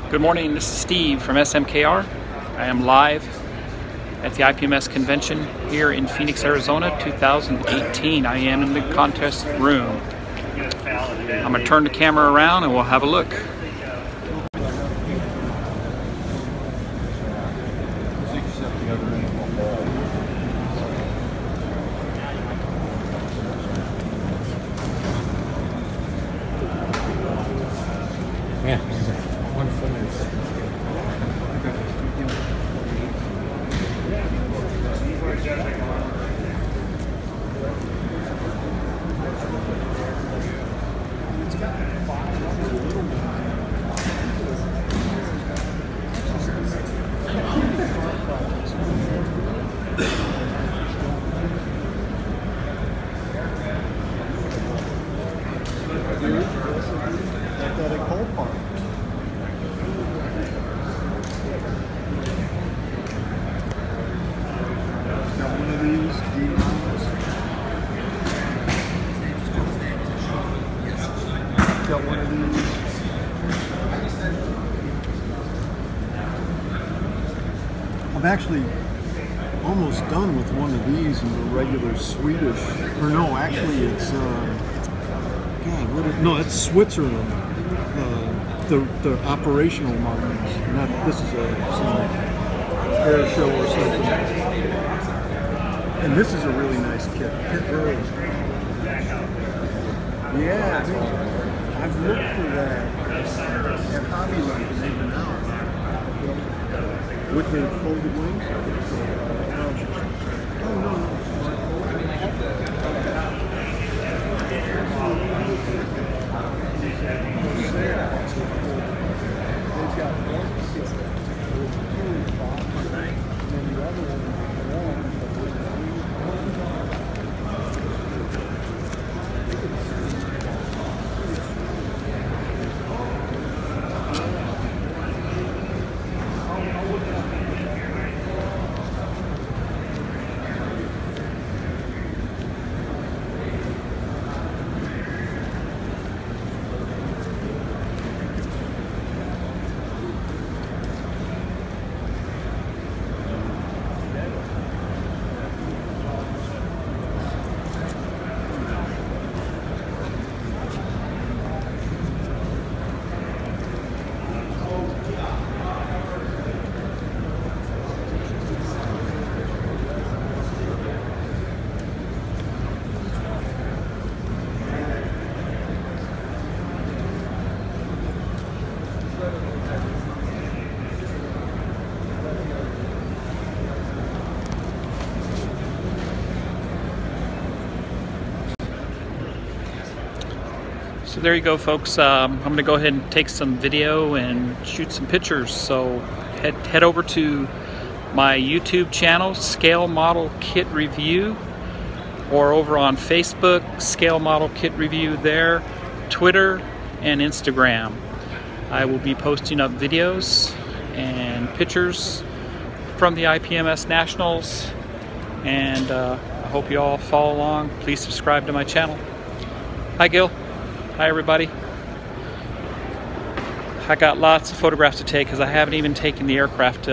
Good morning, this is Steve from SMKR. I am live at the IPMS convention here in Phoenix, Arizona 2018. I am in the contest room. I'm going to turn the camera around and we'll have a look. Yeah. One finish. Got one of these. I'm actually almost done with one of these in the regular Swedish. Or no, actually it's God, no, it's Switzerland. The operational models. Not this is some air show or something. And this is a really nice kit. Yeah, I've looked for that at Hobby Lobby and they've been out. With the folded wings? Oh, no. They've got one kit, two boxes, and then the other one is So there you go, folks. I'm going to go ahead and take some video and shoot some pictures. So head over to my YouTube channel, Scale Model Kit Review, or over on Facebook, Scale Model Kit Review there, Twitter, and Instagram. I will be posting up videos and pictures from the IPMS Nationals, and I hope you all follow along. Please subscribe to my channel. Hi, Gil. Hi, everybody. I got lots of photographs to take because I haven't even taken the aircraft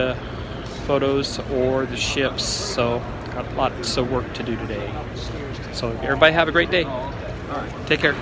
photos or the ships, so got lots of work to do today. So everybody have a great day. Take care.